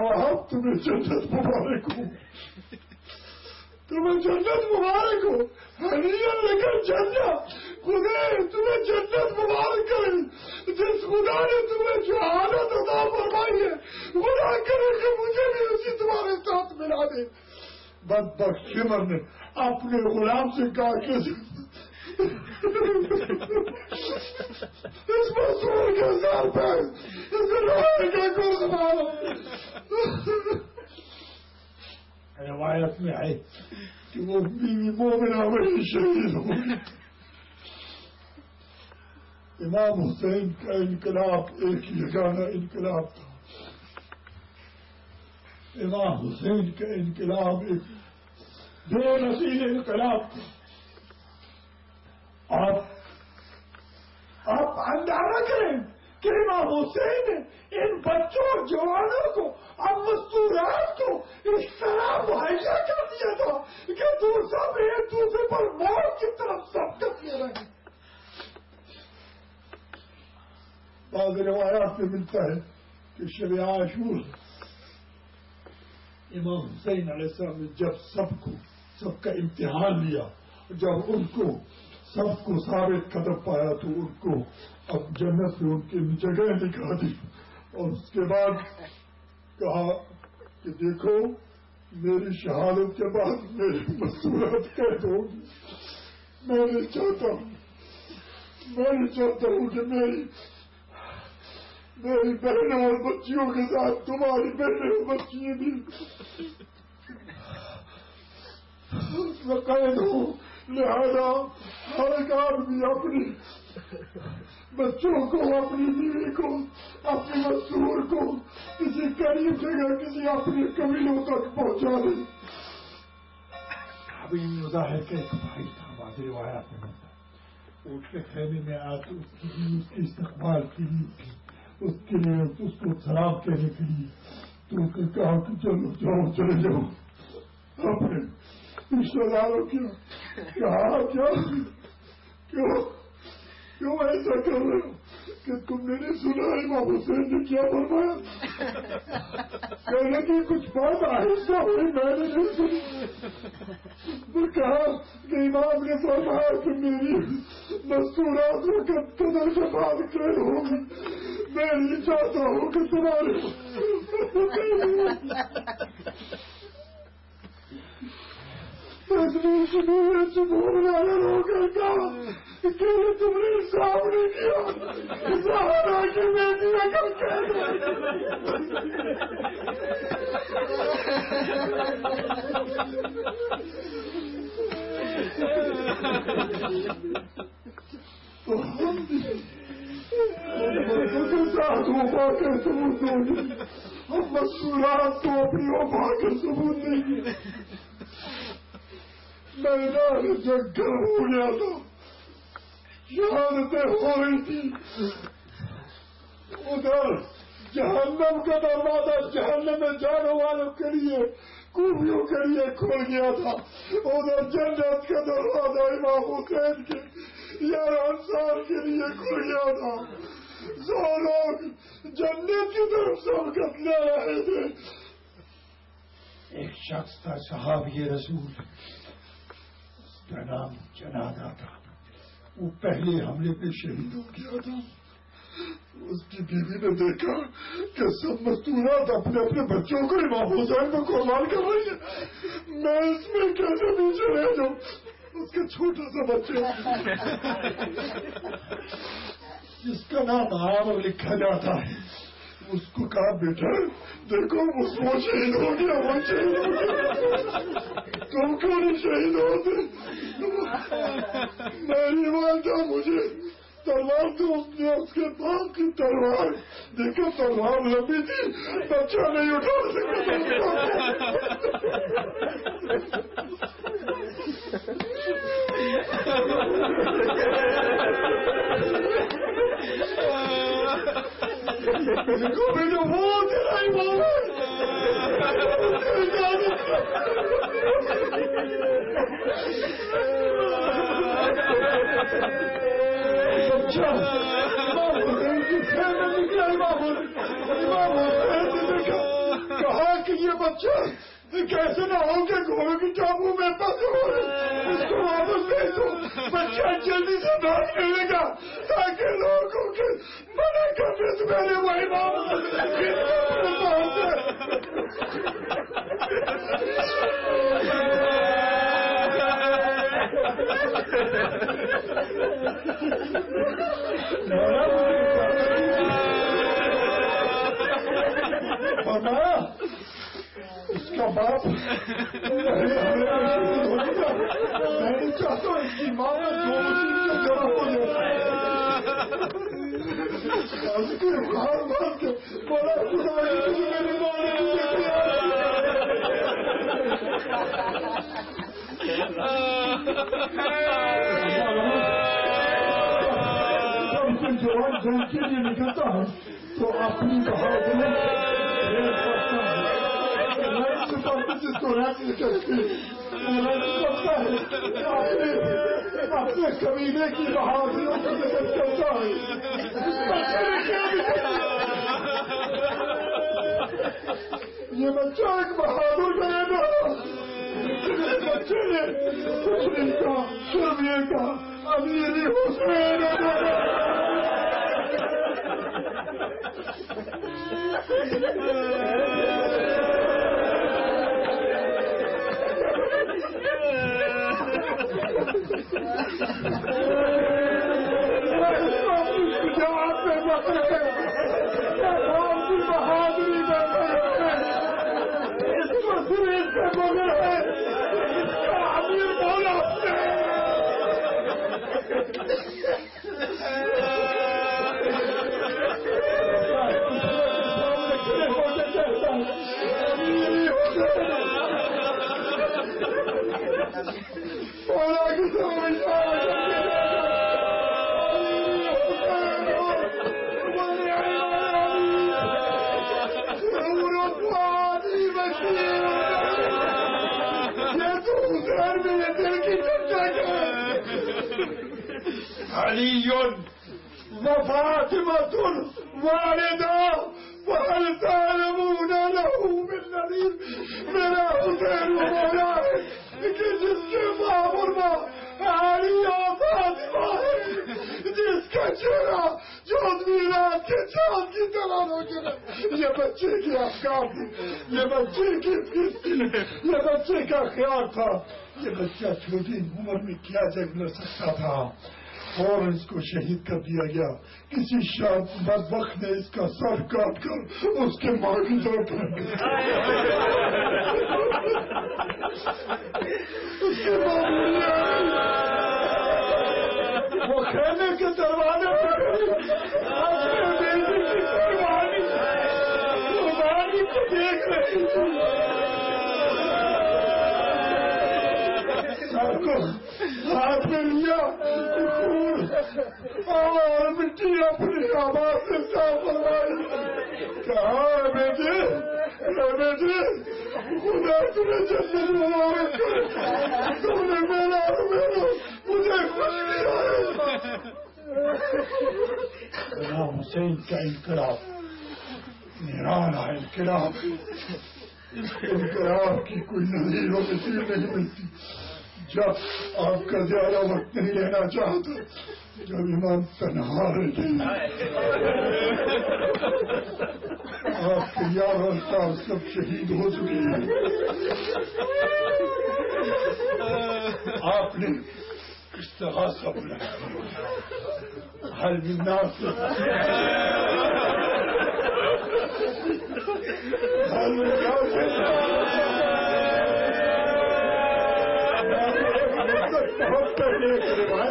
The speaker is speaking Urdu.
وہاں تمہیں جنت مبارک ہو، تمہیں جنت مبارک ہو، ہنیئن لکن جنت، خدا تمہیں جنت مبارک کرے، جس خدا نے تمہیں شہادت عطا فرمائی ہے خدا کرے کہ مجھے بھی اسی تمہارے ساتھ ملا دے۔ بدبخت شمر نے اپنے غلام سے کہا کہ اس مسور کے ساتھ پہ اس لوہے کا گوشت مارو۔ روایت میں آئے کہ وہ بیوی مومنہ وہی شہید ہو گئی۔ امام حسین کا انقلاب ایک یگانہ انقلاب تھا، امام حسین کا انقلاب ایک بے نظیر انقلاب تھا۔ آپ اندازہ کریں کہ امام حسین نے ان بچوں اور جوانوں کو اب مستورات کو اس طرح مہیا کر دیا تھا کہ سب ایک دوسرے پر موت کی طرف سبقت لے رہے ہیں۔ بعض روایات میں ملتا ہے کہ شب عاشور امام حسین علیہ السلام نے جب سب کا امتحان لیا، جب ان کو سب کو ثابت قدم پایا تو ان کو اب جنت میں ان کی جگہ دکھا دی، اور اس کے بعد کہا کہ دیکھو میری شہادت کے بعد میری مستورات قید ہوگی، میں نہیں چاہتا ہوں کہ میری بہنوں اور بچیوں کے ساتھ تمہاری بہنیں اور بچیاں بھی قید ہوں، لہذا ہر ایک آدمی اپنی بچوں کو، اپنی بیوی کو، اپنی مستور کو کسی قریب جگہ کسی اپنے قبیلوں تک پہنچا دے۔ ابھی مظاہر کا ایک بھائی تھا، بعض روایات میں ملتا ہے، اس کے خیمے میں آ کے اس کی استقبال کی تھی، اس کے لیے اس کو سلام کہنے کے لیے، تو اس نے کہا کہ چلو چلے جاؤ اپنے رشتے داروں کی۔ کہا کیوں ایسا کر رہے ہو کہ تم نے نہیں سنا امام حسین نے کیا فرمایا؟ کہنے کی کچھ بات آہستہ ہوئی، میں نے نہیں سنی۔ تو کہا کہ امام نے فرمایا کہ میری مستورات وقت قدر کے بعد قید ہوگی، میں نہیں چاہتا ہوں کہ تمہارے ہو کر کہا کہ تم نے صاف نہیں کیا، سہارا کی بیٹی اگر تو ہم ساتھ وفا کے ثبوت دیں گے، ہم مستورات تو اپنی وفا کے ثبوت دیں گے۔ میدان جنگ گرم ہو گیا تھا، شہادتیں ہو رہی تھی، ادھر جہنم کا دروازہ جہنم میں جانے والوں کے لیے، کوفیوں کے لیے کھل گیا تھا، ادھر جنت کا دروازہ امام حسین کے یا انصار کے لیے کھل گیا تھا۔ سو لوگ جنت کی طرف سبقت لے رہے تھے۔ ایک شخص تھا صحابی رسول، اس کا نام جنادہ تھا، وہ پہلے حملے پہ شہید ہو گیا تھا۔ اس کی بیوی نے دیکھا کہ سب مستورات اپنے اپنے بچوں کو امام حسین کو قربان کر رہی ہیں، میں اس میں کیسے پیچھے رہ جاؤں؟ اس کا چھوٹا سا بچہ جس کا نام عامر لکھا جاتا ہے، اس کو کہا بیٹا دیکھو وہ شہید ہو گیا، وہ شہید ہو گیا، تم کیوں نہیں شہید ہوتے؟ میری والدہ مجھے تلوار تو اس نے اس کے پاس کی تلوار دیکھو، تلوار لمبی تھی، بچہ نہیں اٹھا دیکھو بیٹا وہ تیرا امام اچھا امام حسین کی خیر میں نکلا، امام حسین نے دیکھا کہا کہ یہ بچہ کیسے نہ ہو کہ گھوڑوں کی چابو میں پس ہو اس کو واپس بھیج دو. بچہ جلدی سے بھاگنے لگا تاکہ لوگوں کے منع کرنے سے پہلے وہی واپس اس کا باپ میں نہیں چاہتا اس کی ماں میں جو مشین سے جڑا ہو جائے بڑا میری ماں نے جوان جنگ کے لیے نکلتا ہوں تو اپنی بہادری جس کو رات نکلتی اپنے قبیلے کی بہادریوں کو ذکر کرتا ہے. یہ بچہ ایک بہادر بنے گا. بچے نے کچھ نہیں کہا صرف یہ کہا امیری حسین بہادری اس کو سریش سے بولے ہے امیر بولا علی وفاطمة والدہ وهل تعلمون له من نذیر. میرا حسین مولا ہے کہ جس کے مامورنا علی اور فاطمہ ہے جس کا چہرہ جو میلاد کے چاند کی طرح ہو گیا. یہ بچے کی افکار تھی, یہ بچے کی فکر تھی, یہ بچے کا خیال تھا. یہ بچہ چھوٹی عمر میں کیا جنگ لڑ سکتا تھا اور اس کو شہید کر دیا گیا. کسی شاد بدبخت نے اس کا سر کاٹ کر اس کے ماں کی طرف پھینک دیا. اس کے وہ خیمے کے دروازے پر قربانی کو دیکھ رہی تھی. ہاتھ میں لیا خون اور مٹی اپنی آواز سے صاف کروائی. کہا بیٹے بیٹے خدا تمہیں جنت مبارک کرے, تم نے میرا مجھے خوش کیا ہے. غلام حسین کا انقلاب نرالا انقلاب, انقلاب کی کوئی نظیر و مثیر نہیں ملتی. جب آپ کا زیادہ وقت نہیں لینا چاہتا, جب امام تنہا رہے آپ کے یار اور صاحب سب شہید ہو چکے ہیں, آپ نے استغاثہ بلایا حل الناس ایک روایت